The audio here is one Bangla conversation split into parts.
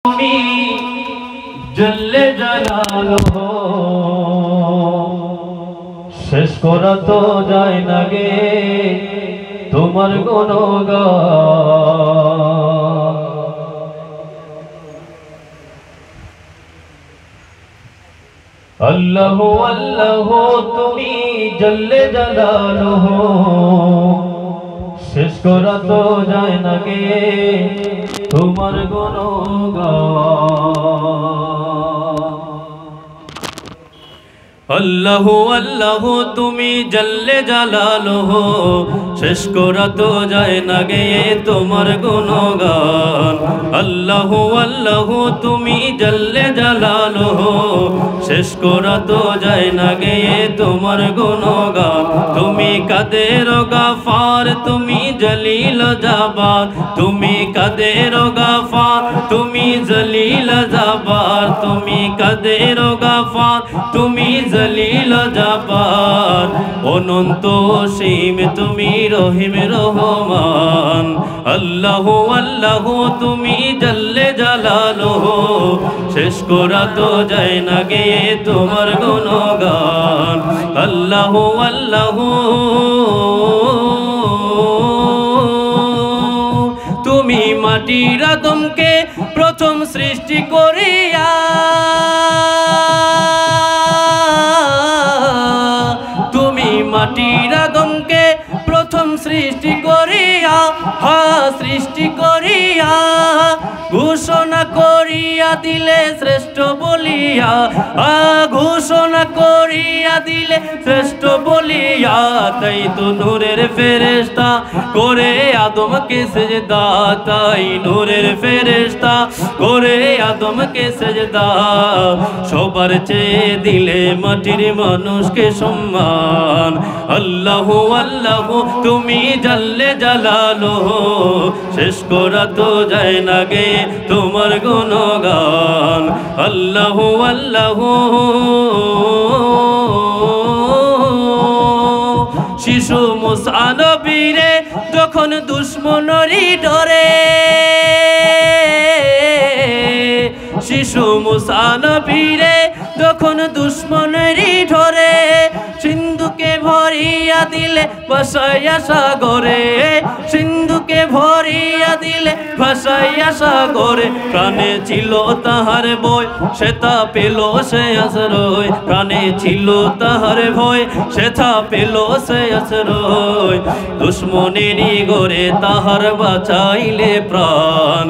তুমি জল্লে জালালুহু শেষ করা তো যায় না গে তোমার গুণগান। আল্লাহু আল্লাহু তুমি জল্লে জালালুহু শেষ করা তো যায় না গে তোমার গুণগান। আল্লাহু আল্লাহু তুমি জল্লে জালালুহু শেষ করা তো যায় না গে তোমার গুণগান। আল্লাহু আল্লাহু তুমি জল্লে জালালুহু শেষ করা তো যায় না গে তোমার গুণগান। তুমি কাদের গাফার তুমি জলিল জাবার, তুমি কাদের গাফার তুমি জলিল জাবার, তুমি কাদের গাফার তুমি জলিল জাবার। অনন্ত অসীম তুমি রহিম রহমান। আল্লাহু আল্লাহু তুমি জল্লে জালালুহু শেষ করা তো যায় না গে তোমার গুণগান। আল্লাহু আল্লাহু তুমি মাটির আদমকে প্রথম সৃষ্টি করিয়া, তুমি মাটির আদমকে প্রথম সৃষ্টি করিয়া, সৃষ্টি করিয়া ঘোষণা করিয়া দিলে শ্রেষ্ঠ বলিয়া, ঘোষণা করিয়া দিলে শ্রেষ্ঠ বলিয়া। তাই তো নূরের ফেরেশতা করে আদমকে সেজদা, তাই নূরের ফেরেশতা করে আদমকে সেজদা। সবার চেয়ে দিলে মাটির মানুষকে সম্মান। আল্লাহু আল্লাহু তুমি জল্লে জালালুহু শেষ করা তো যায় না গে তোমার গুণগান। আল্লাহু আল্লাহু শিশু মুসা নবীরে যখন দুশ্মনেরই ডরে, শিশু মুসা নবীরে যখন দুশ্মনেরই ধরে, সিন্ধুকে ভরিয়া দিলে ভাসাইয়া সাগরে, সিন্ধুকে ভরিয়া দিলে ভাসাইয়া সাগরে। প্রাণে ছিল তাহার ভয় সেটা পেল সে আশ্রয়, প্রাণে ছিল তাহার ভয় সেটা পেল সে আশ্রয়। দুশ্মনেরই গরে তাহার বাঁচাইলে প্রাণ।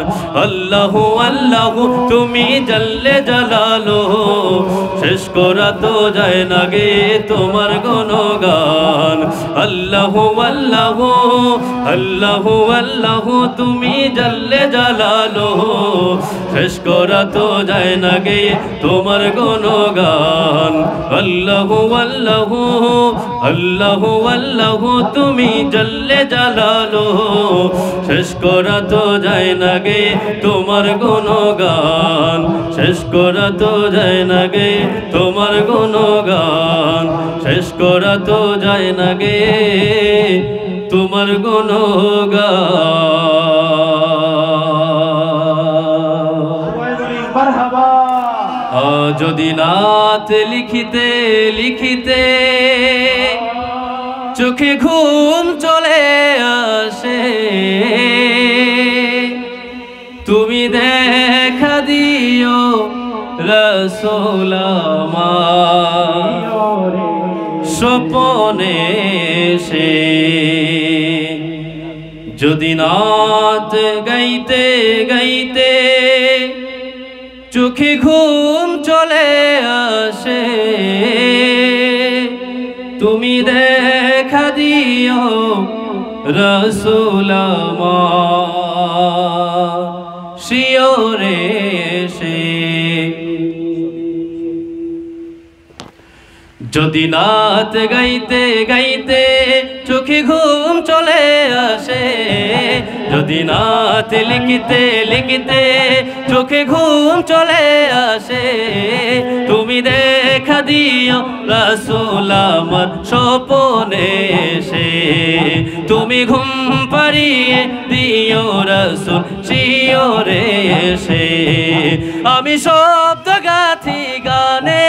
আল্লাহু আল্লাহু তুমি জল্লে জালালুহু শেষ করা তো যায় না গে তোমার গুণগান। আল্লাহু আল্লাহু আল্লাহু আল্লাহু তুমি জল্লে জালালুহু শেষ করা তো যায় না গে তোমার গুণগান। আল্লাহু আল্লাহু আল্লাহু আল্লাহু তুমি জল্লে জালালুহু শেষ করা তো যায় না গে তোমার গুণগান। শেষ করা তো যায় না গে তোমার গুণগান। শেষ করা তো যায় না গে তোমার গুণগান। যদি নাত লিখিতে লিখিতে চোখে ঘুম চলে আসে, তুমি দেখা দিও রাসূল আমার স্বপনে এসে। যদি নাত গাইতে গাইতে চোখে ঘুম চলে আসে, তুমি দেখা দিও রাসূল আমার শিয়রে এসে। যদি নাত গাইতে গাইতে চোখে ঘুম চলে আসে, যদি নাত লিখিতে লিখিতে চোখে ঘুম চলে আসে, তুমি দেখা দেখা দিও রাসূল আমার স্বপনে এসে তুমি ঘুম পাড়িয়ে দিও রাসূল শিয়রে এসে আমি শব্দ গাথি গানে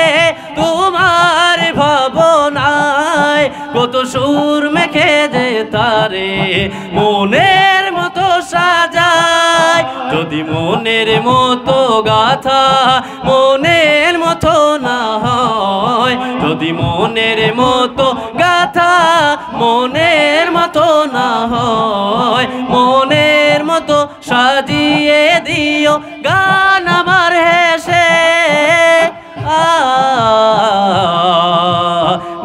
তোমার ভাবনায় কত সুর মেখে যে তারে মনের মতো সাজায় যদি মনের মতো গাথা মনের মতো না হয় যদি মনের মতো গাথা মনের মতো না হয় মনের মতো সাজিয়ে দিও গান আমার হেসে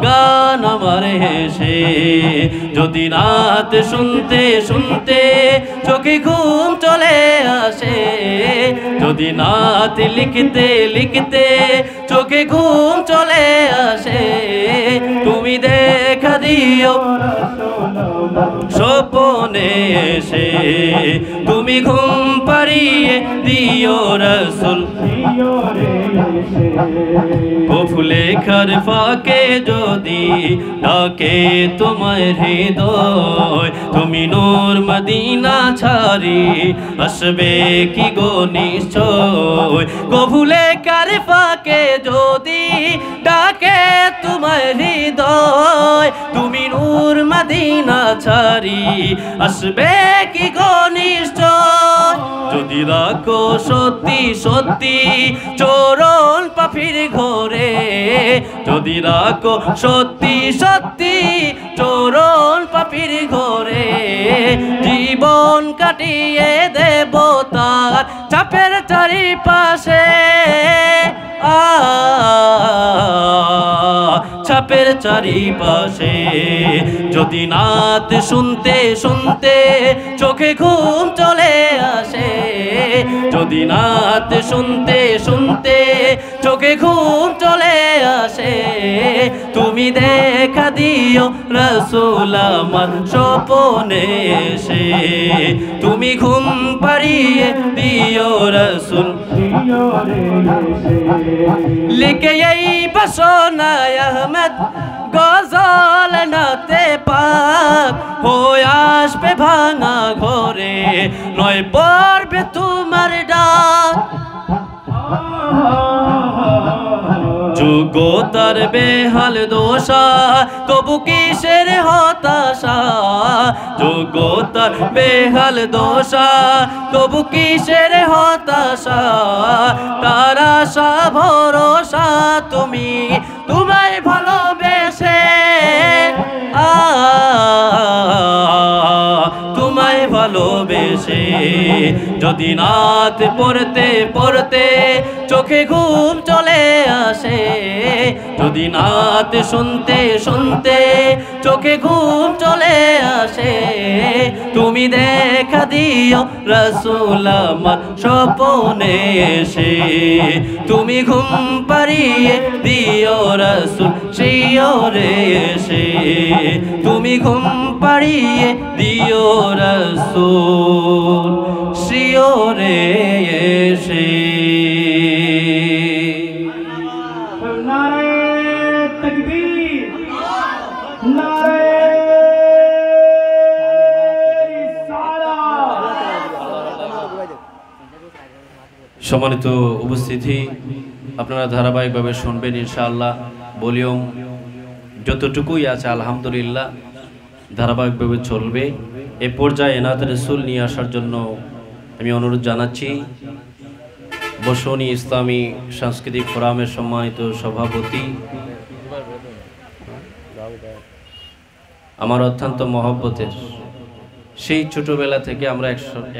গান আমার হেসে যদি রাত শুনতে শুনতে চোখে ঘুম চলে আসে যদি রাত লিখতে লিখতে চোখে ঘুম চলে আসে তুমি দেখা দিও স্বপনে এসে তুমি ঘুম পাড়িয়ে দিও রাসূল ফুলেখার ফাঁকে যদি ডাকে তোমার হৃদয় তুমি নূর মদিনা ছাড়ি আসবে কি গো নিশ্চয় ফুলেখার ফাঁকে যদি ডাকে তোমার হৃদয় তুমি নূর মদিনা ছাড়ি আসবে কি গো নিশ্চয় যদি রাখো সত্যি সত্যি চরণ পাপির ঘরে যদি রাখো সত্যি সত্যি চরণ পাপির ঘরে জীবন কাটিয়ে দেব তার চাপের চারিপাশে চাপের চারিপাশে যদি নাত শুনতে শুনতে চোখে ঘুম চলে আসে যদি নাত শুনতে শুনতে চোখে ঘুম চলে আসে তুমি দেখা দিও রাসূল আমার স্বপনে এসে তুমি ঘুম পাড়িয়ে দিও রাসূল লিখে এই বাসনা আহমদ গজল নাতে পাক হয়ে আসবে ভাঙা ঘরে নয় পড়বে তোমার ডাক যোগ্যতার বেহাল দোষা তবু কিসের হতাশা যোগ্যতার বেহাল দোষা তবু কিসের হতাশা তার আশা ভরসা তুমি তোমায় ভালোবেসে তোমায় ভালোবেসে যদি নাত পড়তে পড়তে চোখে ঘুম চলে আসে যদি নাত শুনতে শুনতে চোখে ঘুম চলে আসে তুমি দেখা দিও রাসূল আমার স্বপনে এসে তুমি ঘুম পাড়িয়ে দিও রাসূল শিয়রে এসে তুমি ঘুম পাড়িয়ে দিও রাসূল শিয়রে এসে সম্মানিত উপস্থিতি আপনারা ধারাবাহিকভাবে শুনবেন ইনশাআল্লাহ ভলিউম যতটুকুই আছে আলহামদুলিল্লাহ ধারাবাহিকভাবে চলবে এ পর্যায়ে এনায়েত রাসূল নিয়ে আসার জন্য আমি অনুরোধ জানাচ্ছি বসুনি ইসলামী সাংস্কৃতিক ফোরামের সম্মানিত সভাপতি আমার অত্যন্ত মহব্বতের সেই ছোটবেলা থেকে আমরা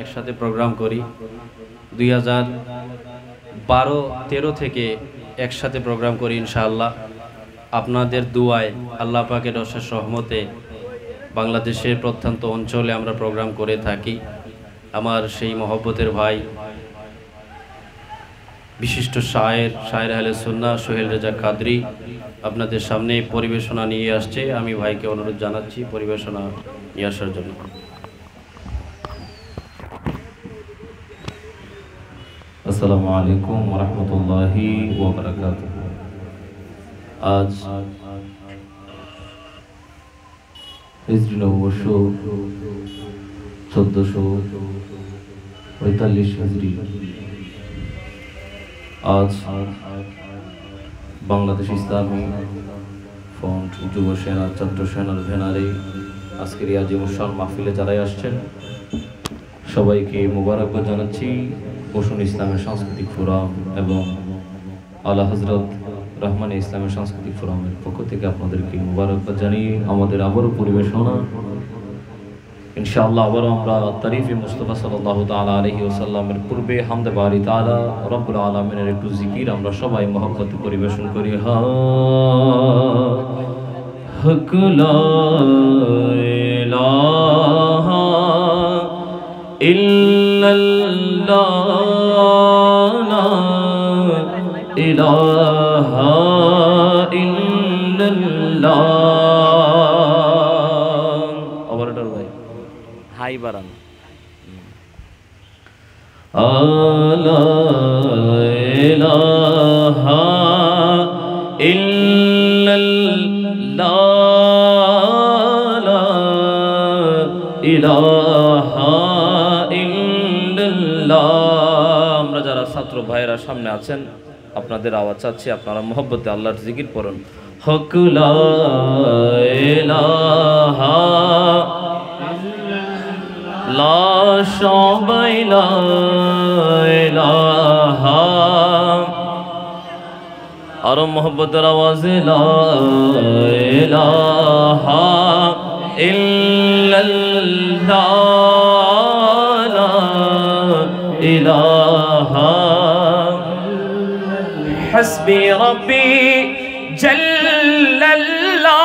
একসাথে প্রোগ্রাম করি 2012-13 থেকে একসাথে প্রোগ্রাম করি ইনশাআল্লাহ আপনাদের দুয়ায় আল্লাহ পাকের অশেষ রহমতে বাংলাদেশের প্রত্যন্ত অঞ্চলে আমরা প্রোগ্রাম করে থাকি আমার সেই মহব্বতের ভাই বিশিষ্ট শায়ের আহলে সুন্নাহ সোহেল রেজা কাদরি আপনাদের সামনে পরিবেশনা নিয়ে আসছে আমি ভাইকে অনুরোধ জানাচ্ছি পরিবেশনা নিয়ে আসার জন্য আসসালামু আলাইকুম ওয়া রাহমাতুল্লাহি ওয়া বারাকাতুহু আজ হিজরি নববর্ষ 1445 হিজরি। আজ বাংলাদেশ ইসলামী ফ্রন্ট যুব সেনা ছাত্র সেনার ব্যানারে আজকের এই আজিমুসান মাহফিলে যারাই আসছেন সবাইকে মোবারকবাদ জানাচ্ছি। বসুন ইসলামের সাংস্কৃতিক ফোরাম এবং আলা হযরত রহমান ইসলামের সাংস্কৃতিক ফোরামের পক্ষ থেকে আপনাদেরকে মোবারকবাদ জানিয়ে আমাদের আবারও পরিবেশনা ইনশাআল্লাহ আবারও আমরা তারিফে মুস্তাফা সাল্লাল্লাহু তাআলা আলাইহি ওয়াসাল্লামের পূর্বে হামদে বারি তাআলা রব্বুল আলামিনের একটু জিকির আমরা সবাই মহব্বতে পরিবেশন করি। হক লা ইলাহা ইল্লাল্লাহ লা ইলাহা ইল্লাল্লাহ। অপারেটর ভাই হাই বাড়ান। লা ইলাহা ইল্লাল্লাহ লা ইলাহা ইল্লাল্লাহ। আমরা যারা ছাত্র ভাইরা সামনে আছেন আপনাদের আওয়াজ চাচ্ছি, আপনারা মহব্বতে আল্লাহর জিকির পড়ুন। হক লা ইলাহা লা সবাই লা ইলাহা আর মহব্বতের আওয়াজে লা ইলাহা ইল্লাল্লাহ লা ইলাহা حسبي ربي جل الله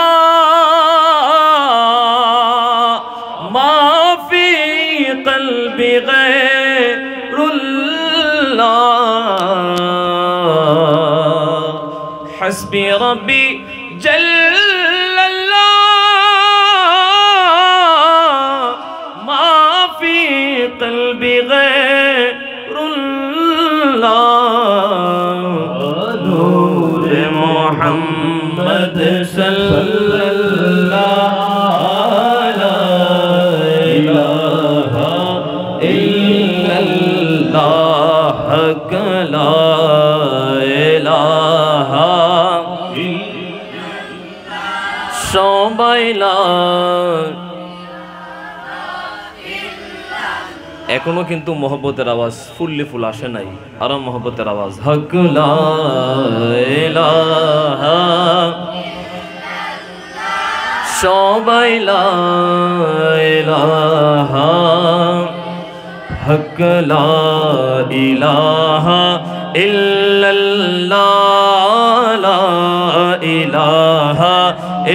ما في قلبي غير الله حسبي ربي جل الله ما في قلبي غير الله محمد صلی اللہ لا الہ الا اللہ حق لا الہ সবাই লা এখনো কিন্তু মহব্বতের আওয়াজ ফুললি ফুল আসে নাই। আরো মহব্বতের আওয়াজ হক লা ইলাহা সবাই লা ইলাহা হক লা ইলাহা ইল্লাল্লাহ লা ইলাহা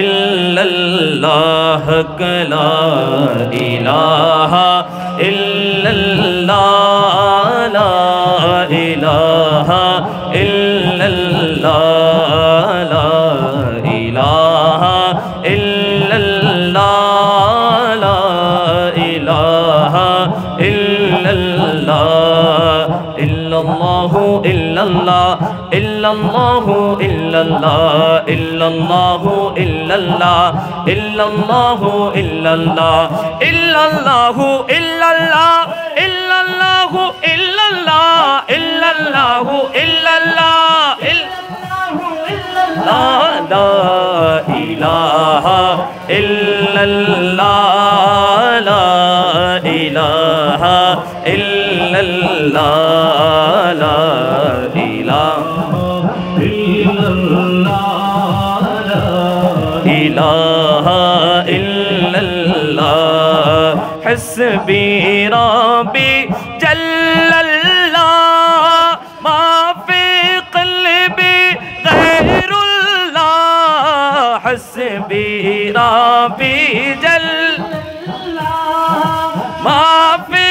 ইল্লাল্লাহ হক লা ইলাহা ইল্লাল্লাহ লা ইলাহা ইল্লাল্লাহ লা ইলাহা ইল্লাল্লাহ লা ইলাহা ইল্লাল্লাহ ইল্লাল্লাহু ইল্লাল্লাহ ইল্লাল্লাহু ইল্লাল্লাহ ইল্লাল্লাহু ইল্লাল্লাহ ইল্লাল্লাহু ইল্লাল্লাহ ইল্লাল্লাহু ইল্লাল্লাহ ইল্লাল্লাহু ইল্লাল্লাহ ইল্লাল্লাহু ইল্লাল্লাহ ইল্লাল্লাহু ইল্লাল্লাহ লা ইলাহা ইল্লাল্লাহ লা ইলাহা ইল্লাল্লাহ লা ইলাহা ইল্লাল্লাহ حسبي ربي جل الله ما في قلبي غير الله حسبي ربي جل الله ما في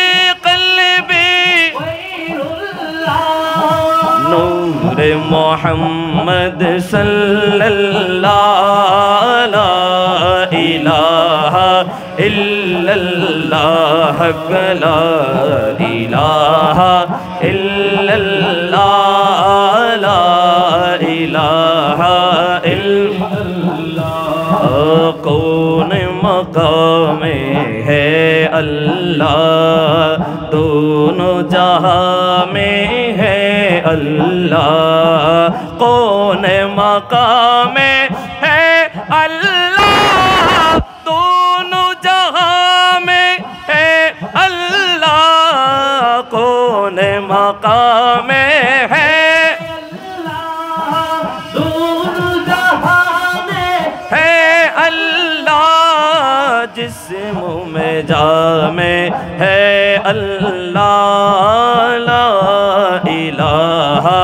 قلبي غير الله نور محمد صلى الله لا إله إلا الله لا إله إلا الله لا إله إلا अल्लाह दोनों जहां में है अल्लाह कौन मकाम में है अल्लाह दोनों जहां में है अल्लाह कौन मकाम में है जिस्म में जामे है अल्लाह ला इलाहा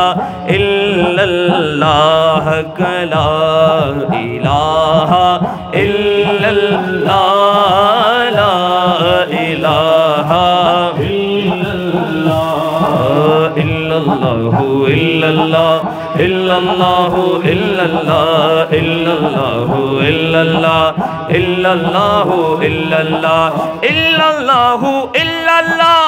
इल्लल्लाह ला इलाहा इल्लल्लाह ला इलाहा इल्लल्लाहु इल्लल्लाह इल्लल्लाहु इल्लल्लाह इल्लल्लाहु इल्लल्लाह इल्लल्लाहु इल्लल्लाह इल्लल्लाहु इल्लल्लाह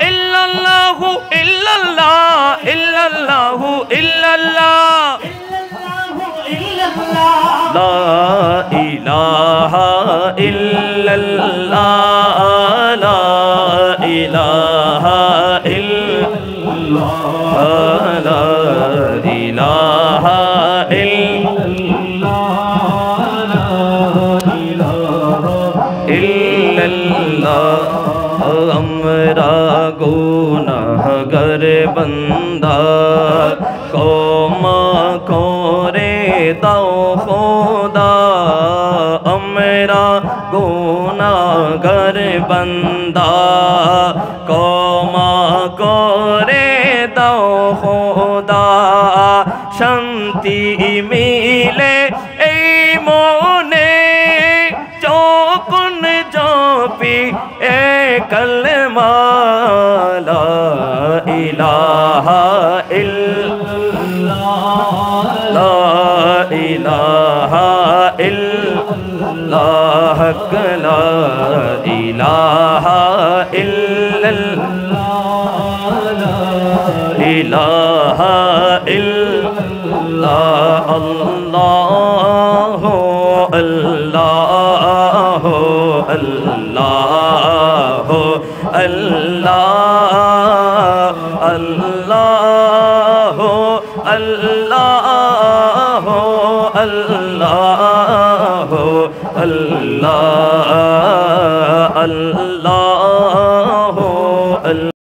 इल्लल्लाहु इल्लल्लाह इल्लल्लाहु इल्लल्लाह ला इलाहा इल्लल्लाह ला इलाहा इल्लल्लाह ला इलाहा इल्लल्लाह हमरा गुनाहगार बंदा क्षमा करे दाओ खुदा हमरा गुनाहगार बंदा क्षमा करे दाओ खुदा शांति मिले এই মনে যখন জপি এ কলমা লা ইলাহা ইল্লাল্লাহ লা ইলাহা ইল্লাল্লাহ লা ইলাহা ইল্লাল্লাহ লা ইলাহা ইল্লাল্লাহ আল্লাহ अल्लाह अल्लाह अल्लाह अल्लाह अल्लाह अल्लाह अल्लाह अल्लाह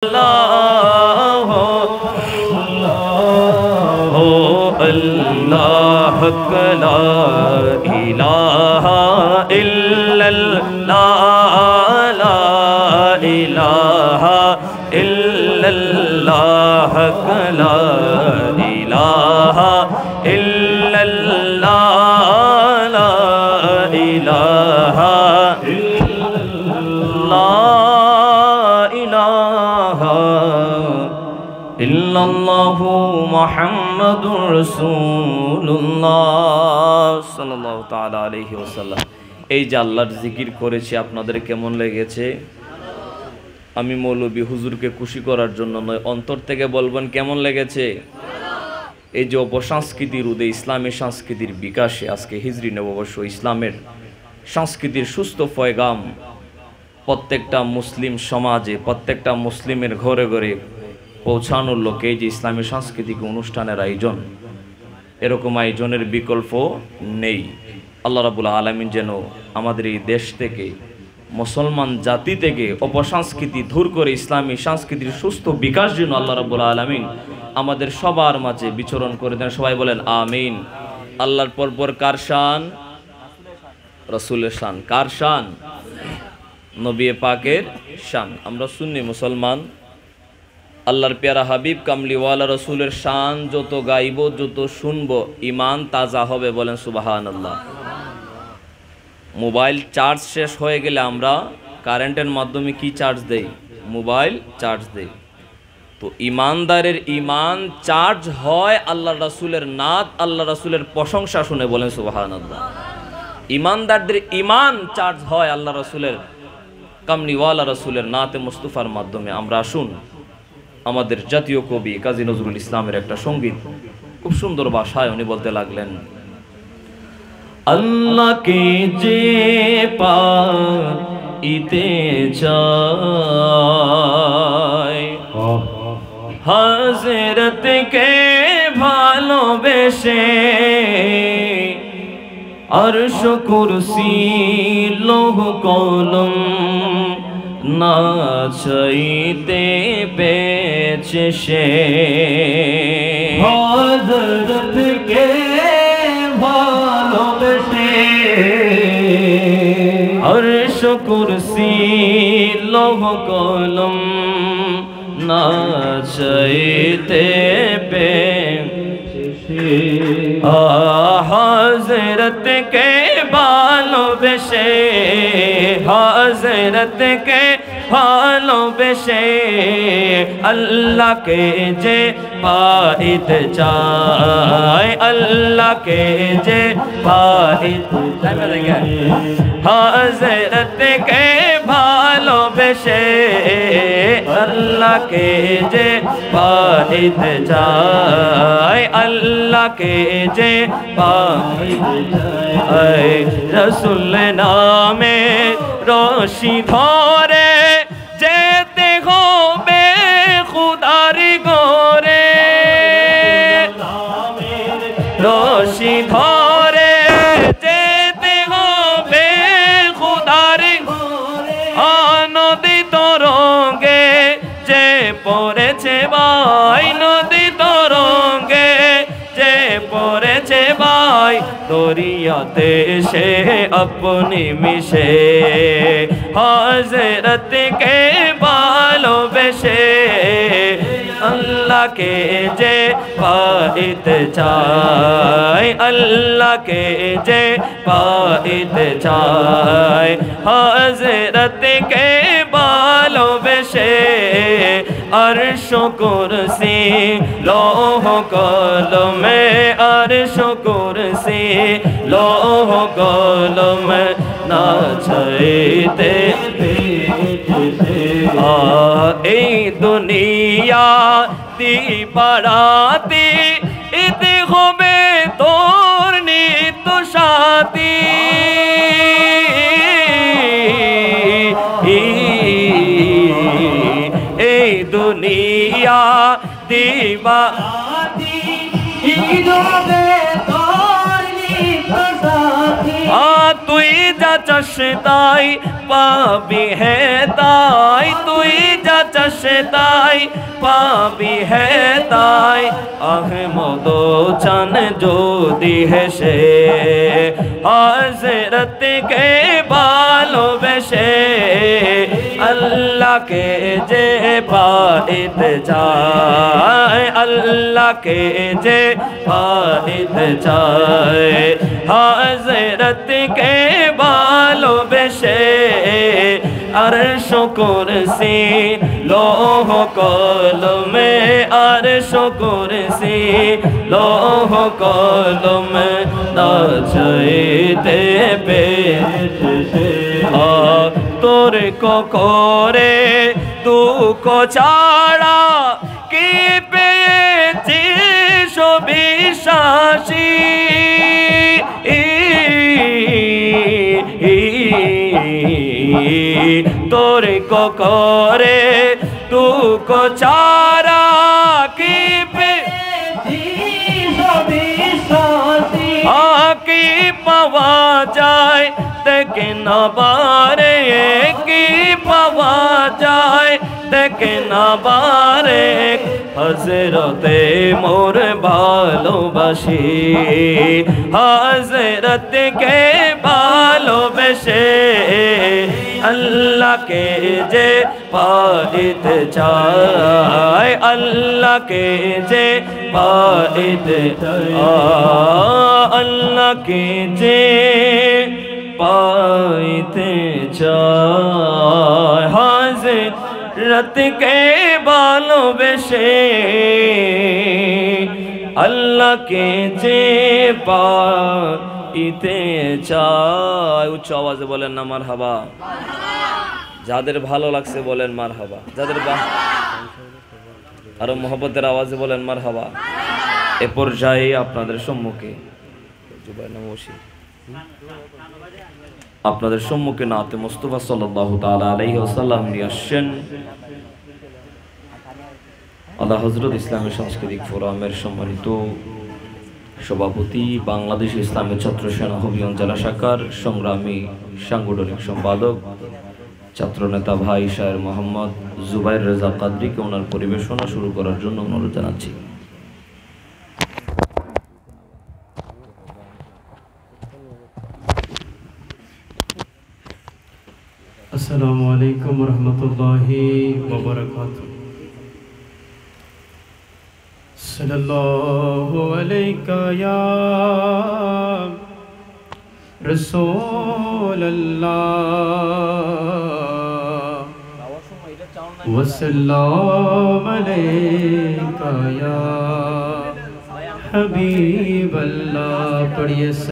अल्लाह ला इलाहा इल्लल्लाह ला इलाहा इल्लल्लाह ला इलाहा इल्लल्लाह ला इलाहा इल्लल्लाहु मुहम्मदुर রাসূলুল্লাহ সাল্লাল্লাহু তাআলা আলাইহি ওয়াসাল্লাম। এই যে আল্লাহর জিকির করেছি, আপনাদের কেমন লেগেছে? আমি মৌলবী হুজুরকে খুশি করার জন্য নয়, অন্তর থেকে বলবেন কেমন লেগেছে। এই যে অপসংস্কৃতির উদয়, ইসলামী সংস্কৃতির বিকাশে আজকে হিজরি নববর্ষ, ইসলামের সংস্কৃতির সুস্থ পয়গাম প্রত্যেকটা মুসলিম সমাজে, প্রত্যেকটা মুসলিমের ঘরে ঘরে পৌঁছানোর লোকে এই যে ইসলামী সাংস্কৃতিক অনুষ্ঠানের আয়োজন, এরকম আয়োজনের বিকল্প নেই। আল্লাহ রাব্বুল আলামিন যেন আমাদের এই দেশ থেকে, মুসলমান জাতি থেকে অপসংস্কৃতি দূর করে ইসলামী সংস্কৃতির সুস্থ বিকাশ যেন আল্লাহ রাব্বুল আলামিন আমাদের সবার মাঝে বিচরণ করে দেন। সবাই বলেন আমিন। আল্লাহর পরপর কার শান? রাসূলের শান। কার শান? নবী পাকের শান। আমরা সুন্নি মুসলমান, আল্লাহর প্যারা হাবিব কামলিওয়ালা রসুলের শান যত গাইব, যত শুনবো, ইমান তাজা হবে। বলেন সুবহানাল্লাহ। মোবাইল চার্জ শেষ হয়ে গেলে আমরা কারেন্টের মাধ্যমে কি চার্জ দেই? মোবাইল চার্জ দেই। তো ইমানদারের ইমান চার্জ হয় আল্লাহ রাসূলের নাত, আল্লাহ রাসূলের প্রশংসা শুনে। বলেন সুবহানাল্লাহ। ইমানদারদের ইমান চার্জ হয় আল্লাহ রাসূলের কামলিওয়ালা রসুলের নাতে মুস্তাফার মাধ্যমে। আমরা আসুন, আমাদের জাতীয় কবি কাজী নজরুল ইসলামের একটা সঙ্গীত, খুব সুন্দর ভাষায় উনি বলতে লাগলেন, আল্লাহকে যে পাইতে চায়, হযরতকে ভালোবেসে, আরশ কুরসি লৌহ কলম না চাইতে পেয়েছে সে, হযরতকে ভালোবেসে, আরশ কুরসি লৌহ কলম না চাইতে পেয়েছে সে, হযরতকে ভালোবেসে, হযরতকে ভালোবেসে, আল্লাহকে যে পাইতে চায়, আল্লাহকে যে পাইতে চায়, হযরতকে ভালোবেসে, আল্লাহকে যে পাইতে চায়, আল্লাহকে যে পাইতে চায়, রাসূল নামে রশি ধরে যেতে হবে খুদার ঘরে, রশি ধরে যেতে হবে খুদার ঘরে, নদী তরঙ্গে যে পড়েছে ভাই, নদী তরঙ্গে যে পড়েছে ভাই, দরিয়াতে সে আপনি মিশে, হযরতকে ভালোবেসে, আল্লাহকে যে পাইতে চায়, আল্লাহকে যে পাইতে চায়, হযরতকে ভালোবেসে, আরশ কুরসি লৌহ কলমে, আরশ কুরসি লৌহ কলম না চাইতে এই দুনিয়া দিবারাতি ইতি হবে তোর নিত সাথী, এই দুনিয়া দিবারাতি ইতি হবে তোর নিত সাথী, তুই যা চাস তাই পাবি হে তাই, তুই যা চাস তাই পাবি হে তাই। আহমদ চান যদি হেসে হযরত কে ভালোবেসে, আল্লাহকে যে পাইতে চায়, আল্লাহকে যে পাইতে চায়, হযরত কে ভালোবেসে আরশ কুরসি লৌহ কলমে, আরশ কুরসি লৌহ কলমে না চাইতে পেয়েছে। তোর কো করে দুঃখ ছাড়া কি পেয়েছি সবিশ্বাসী, তোর কো করে দুঃখ ছাড়া কি পেয়েছি সবিশ্বাসী। কি পাওয়া যায় দেখে না বারে, কি পাওয়া যায় দেখে না বারে, হযরতে মোর ভালোবাসি, হযরত কে ভালোবেসে আল্লাহকে যে পাইতে চায়, আল্লাহকে যে পাইতে চায়, আল্লাহকে যে পাইতে চায়, হযরত কে ভালোবেসে আল্লাহকে যে পাইতে চায়। উচ্চ আওয়াজে বলেন না মারহাবা। যাদের ভালো লাগছে বলেন মারহাবা, যাদের আরো মোহব্বতের আওয়াজে বলেন মারহাবা। এ পর্যায়ে আপনাদের সম্মুখে আপনাদের সম্মুখে নাতে মুস্তাফা সাল্লাল্লাহু তাআলা আলাইহি ওয়াসাল্লাম নিয়ে আসছেন আল্লাহ হযরত ইসলামী সাংস্কৃতিক ফোরামের সম্মানিত সভাপতি, বাংলাদেশ ইসলামী ছাত্র সেনা হবিগঞ্জ জেলা শাখার সংগ্রামী সাংগঠনিক সম্পাদক, ছাত্রনেতা ভাই শায়ের মোহাম্মদ জুবাইর রেজা কাদরিকে ওনার পরিবেশনা শুরু করার জন্য অনুরোধ জানাচ্ছি। আসসালামু আলাইকুম ওয়া রাহমাতুল্লাহি ওয়া বারাকাতুহু। সাল্লাল্লাহু আলাইকা ইয়া রাসূলুল্লাহ ওয়া সাল্লামু আলাইকা ইয়া হাবিবাল্লাহ। পড়িয়ে